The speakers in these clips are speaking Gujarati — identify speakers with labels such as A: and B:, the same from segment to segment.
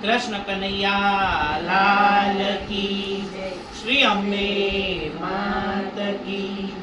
A: कृष्ण कन्हैया लाल की श्री अम्बे मात की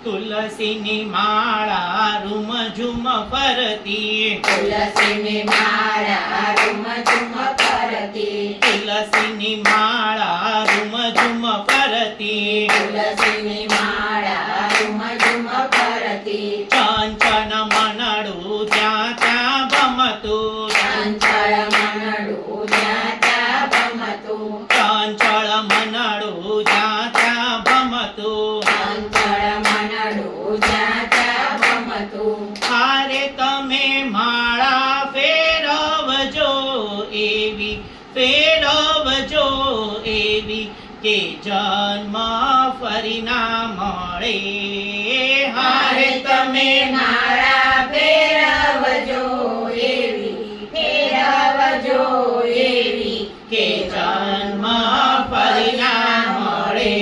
A: तुलसीनी माळा रूम झूम फरती
B: तुलसीनी माळा रूम झूम फरती
A: तुलसीनी माळा रूम झूम फरती
B: तुलसीनी माळा रूम झूम फरती
A: चंचन मनडू ज्યાં ત્યાં ભમતું
B: चंचल मनडू ज्યાં ત્યાં ભમતું
A: ચંચળ મનડું જ્યાં ત્યાં ભમતું
B: ચંચળ મનડું જ્યાં ત્યાં ભમતું
A: હારે તમે માળા ફેરવજો એવી કે જન્મ ફરી ના મળે
B: હારે તમે માળા ફેરવજો એવી
A: કે જન્મ ફરી ના મળે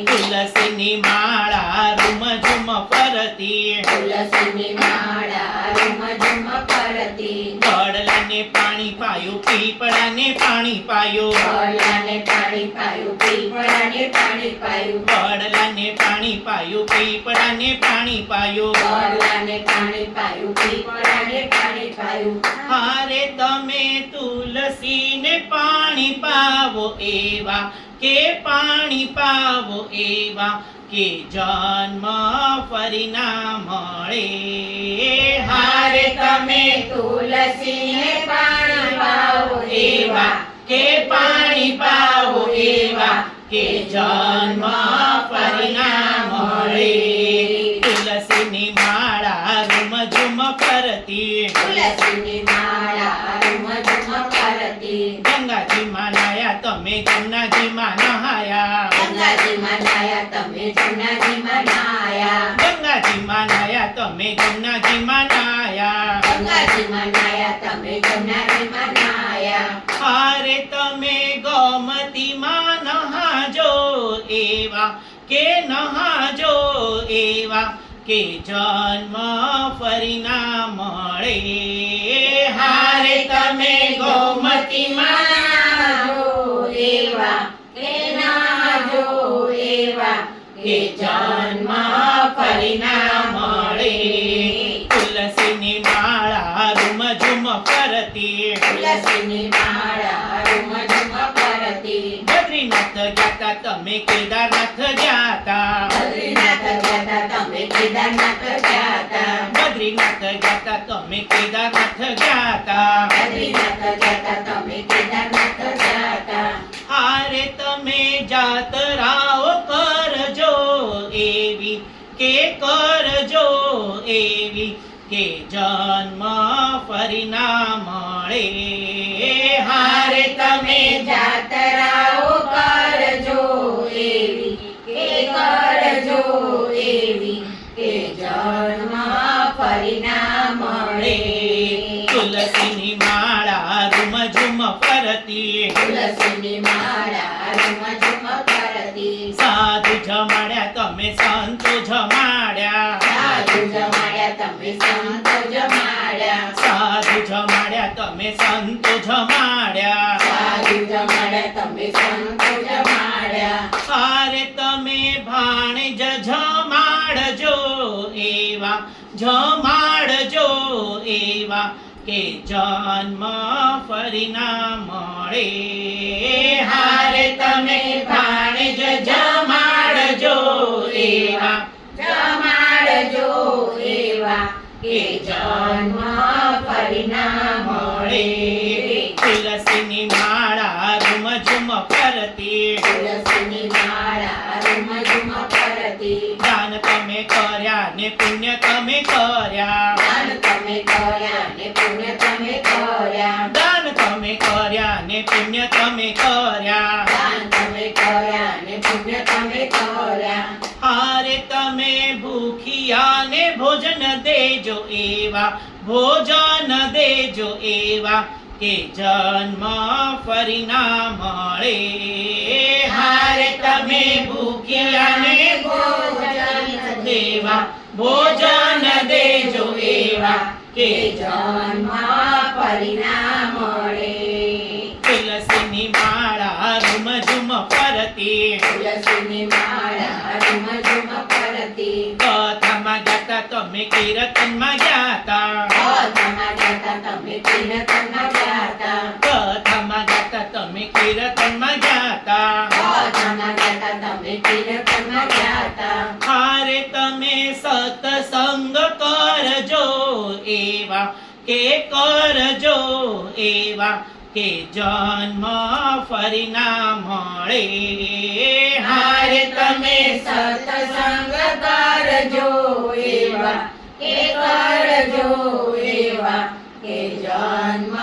A: તુલસીની માળા રૂમ ઝૂમ ફરતી
B: તુલસીની માળા રૂમ ઝૂમ ફરતી
A: વડલાને પાણી પાયું પીપળાને પાણી પાયું
B: વડલાને પાણી પાયું પીપળાને પાણી પાયું
A: વડલાને પાણી પાયું પીપળાને પાણી પાયું
B: વડલાને પાણી પાયું પીપળાને પાણી પાયું
A: હારે તમે તુલસીને પાણી પાવો એવા કે પાણી પાવો એવા કે જન્મ ફરી ના મળે
B: હારે તમે તુલસીને પાણી પાવો એવા
A: કે પાણી પાવો એવા કે જન્મ ફરી ના મળે તુલસીની માળા રૂમ ઝૂમ ફરતી
B: તુલસીની માળા રૂમ ઝૂમ ફરતી
A: ગંગાજીમાં નાયા તમે જમનાજીમાં નહાયા
B: ગંગાજીમાં નાયા તમે જમનાજીમાં નાયા
A: ગંગાજીમાં નાયા તમે જમનાજીમાં નાયા
B: ગંગાજીમાં નાયા તમે જમનાજીમાં નાયા
A: હારે તમે ગોમતીમાં નહાજો એવા કે નહાજો એવા કે જન્મ ફરી ના મળે હારે તમે ગોમતીમાં
B: નાજો એવા કે નાજો એવા
A: કે જન્મ ફરી ના મળે તુલસીની માળા રૂમ ઝૂમ ફરતી
B: તુલસીની માળા રૂમ ઝૂમ ફરતી
A: બદ્રીનાથ ગયા તમે કેદારનાથ ગયા
B: બદ્રીનાથ ગયા તમે કેદારનાથ ગયા
A: બદ્રીનાથ ગયા તમે કેદારનાથ ગયા
B: બદ્રીનાથ ગયા તમે કેદારનાથ ગયા
A: હારે તમે જાતરાઓ કરજો એવી કે કરજો એવી કે જન્મ ફરી ના મળે હારે તમે
B: જાતરાઓ કરજો એવી કે કરજો એવી કે જન્મ ફરી ના મળે
A: તુલસીની માળા રૂમ ઝૂમ ફરતી
B: તુલસીની માળા રૂમ ઝૂમ ફરતી
A: સાધુ જમાડ્યા તમે સંતો જમાડ્યા
B: સાધુ જમાડ્યા તમે સંતો જમાડ્યા
A: સાધુ જમાડ્યા તમે સંતો જમાડ્યા
B: સાધુ જમાડ્યા તમે સંતો જમાડ્યા
A: હારે તમે ભાણેજ જમાડજો એવા કે જન્મ ફરી ના મળે હારે તમે ભાણેજ જમાડજો એવા
B: કે જન્મ ફરી ના મળે
A: તુલસીની માળા રૂમ ઝૂમ ફરતી
B: તુલસીની માળા રૂમ ઝૂમ ફરતી
A: દાન તમે કર્યા ને પુણ્ય તમે કર્યા
B: દાન તમે કર્યા ને પુણ્ય તમે કર્યા
A: દાન તમે કર્યા ને પુણ્ય તમે કર્યા
B: દાન તમે કર્યા ને પુણ્ય તમે કર્યા
A: હારે તમે ભૂખિયા ને ભોજન દેજો એવા કે જન્મ ફરી ના મળે હારે તમે ભૂખ્યા ને ભોજન દેવા ભોજન દેજો એવા કે
B: જન્મ ફરી ના મળે
A: ફરતી
B: તુલસીની માળા રૂમ ઝુમ ફરતી
A: કથામાં ગાતા તમે કીર્તનમાં ગાતા
B: કથામાં ગાતા તમે કીર્તનમાં ગાતા
A: કથામાં ગાતા તમે કીર્તનમાં ગાતા
B: કથામાં ગાતા તમે કીર્તનમાં ગાતા
A: હારે તમે સત્સંગ કરજો એવા કે કરજો એવા કે જન્મ ફરી ના મળે
B: હારે તમે સત્સંગ કરજો એવા કે કરજો એવા કે જન્મ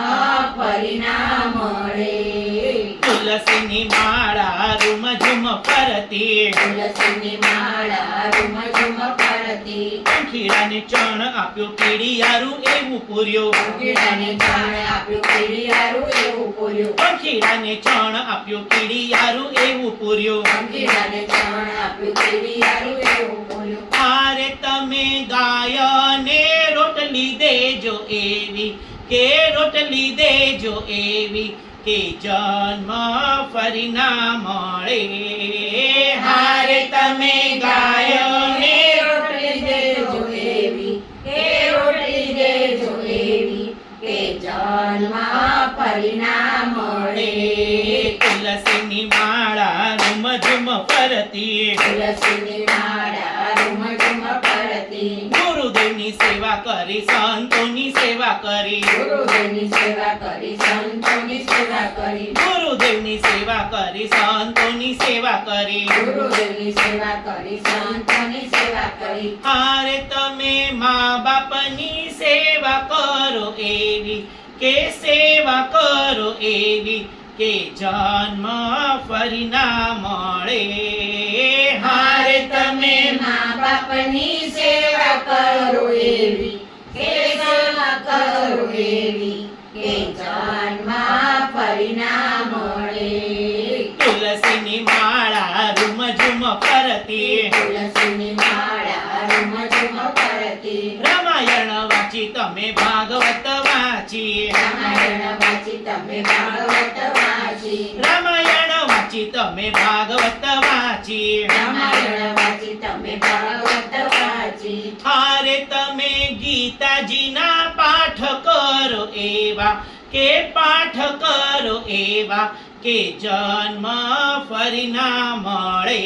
B: ફરી ના મળે
A: તુલસીની માળા રૂમ ઝુમ ફરતી
B: તુલસીની માળા રૂમ ઝુમ ફરતી
A: ખીડાને ચણ આપ્યું કીડિયારું એવું પૂર્યું
B: કીડાને ચણ આપ્યું કીડિયારું એવું પૂર્યું
A: ખીડાને ચણ આપ્યું કીડિયારું એવું પૂર્યું
B: કીડાને ચણ આપ્યું કીડિયારું એવું પૂર્યું
A: હારે તમે ગાયને રોટલી દેજો એવી કે રોટલી દેજો એવી કે જન્મ ફરી ના મળે હારે તમે ગાયને
B: રોટલી દેજો એવી કે રોટલી દેજો એવી કે જન્મ ફરી ના મળે
A: તુલસીની માળા રૂમ ઝુમ ફરતી
B: તુલસીની માળા રૂમ ઝુમ ફરતી
A: ગુરુદેવની સેવા કરી સંતોની સેવા કરી
B: ગુરુદેવની સેવા કરી સંતોની સેવા કરી
A: ગુરુદેવની સેવા કરી સંતોની સેવા કરી
B: ગુરુદેવની સેવા કરી સંતોની સેવા કરી
A: હારે તમે મા બાપની સેવા કરો એવી કે સેવા કરો એવી કે જન્મ ફરી ના મળે હારે તમે
B: મા બાપની સેવા કરો એવી કે સેવા કરો એવી કે જન્મ ફરી ના મળે
A: તુલસીની માળા રૂમ ઝુમ ફરતી
B: તુલસીની માળા રૂમ ઝુમ ફરતી
A: રામાયણ વાંચી તમે ભાગવત વાંચી
B: રામાયણ વાંચી તમે ભાગવત વાંચી
A: રામાયણ વાંચી તમે ભાગવત વાંચી
B: રામાયણ વાંચી તમે ભાગવત વાંચી
A: હારે તમે ગીતાજીના પાઠ કરો એવા કે પાઠ કરો એવા કે જન્મ ફરી ના મળે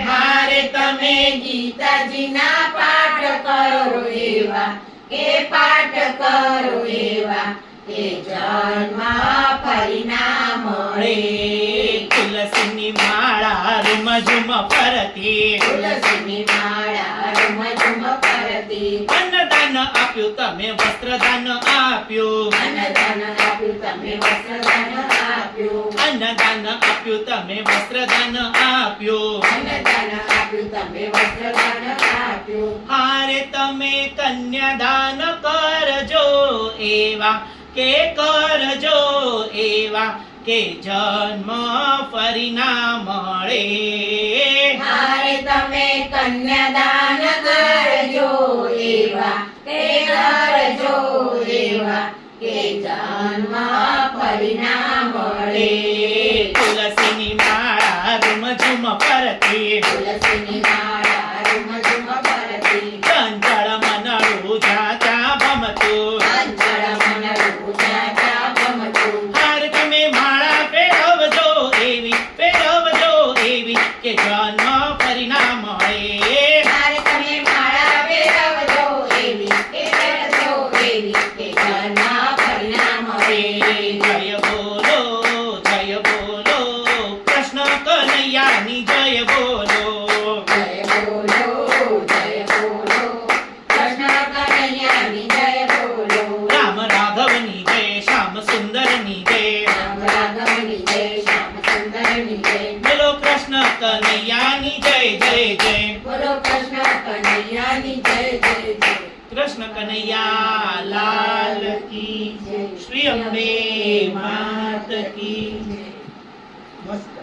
A: હારે તમે
B: ગીતાજીના પાઠ કરો એવા કે પાઠ કરો એવા કે જન્મ ફરી ના મળે
A: તુલસીની માળા રૂમ ઝુમ ફરતી
B: તુલસીની માળા રૂમ ઝુમ ફરતી
A: અન્નદાન આપ્યું તમે વસ્ત્રદાન આપ્યું
B: અન્નદાન આપ્યું તમે વસ્ત્રદાન આપ્યું
A: અન્નદાન આપ્યું તમે વસ્ત્રદાન આપ્યું
B: અન્નદાન આપ્યું તમે વસ્ત્રદાન આપ્યું
A: હારે તમે કન્યાદાન કરજો એવા કે કરજો એવા કે જન્મ ફરી ના મળે
B: હારે તમે કન્યાદાન કરજો એવા કે કરજો એવા કે જન્મ ફરી ના મળે
A: તુલસીની માળા રૂમ ઝુમ ફરતી
B: તુલસીની માળા રૂમ ઝુમ ફરતી
A: ચંચળ મનડું જાતા ભમતું
B: અંજળ મનડું જાતા ભમતું
A: હાર તમે માળા ફેરવજો એવી કે જન્મ ફરી ના મળે
B: હારે તમે માળા ફેરવજો એવી કે ફેરવજો એવી કે જન્મ ફરી ના મળે
A: જય બોલો કૃષ્ણ કનૈયાની જય બોલો
B: જય બોલો કૃષ્ણ કનૈયાની જય બોલો
A: રામ રાઘવની જય શ્યામ સુંદરની જય
B: રામ રાઘવની જય શ્યામ સુંદરની જય
A: બોલો કૃષ્ણ કનૈયાની જય જય જય
B: બોલો કૃષ્ણ કનૈયાની જય જય જય
A: કૃષ્ણ કનૈયા લાલ કી
B: જય
A: શ્રી અંબે માત કી
B: જય
C: મસ્ત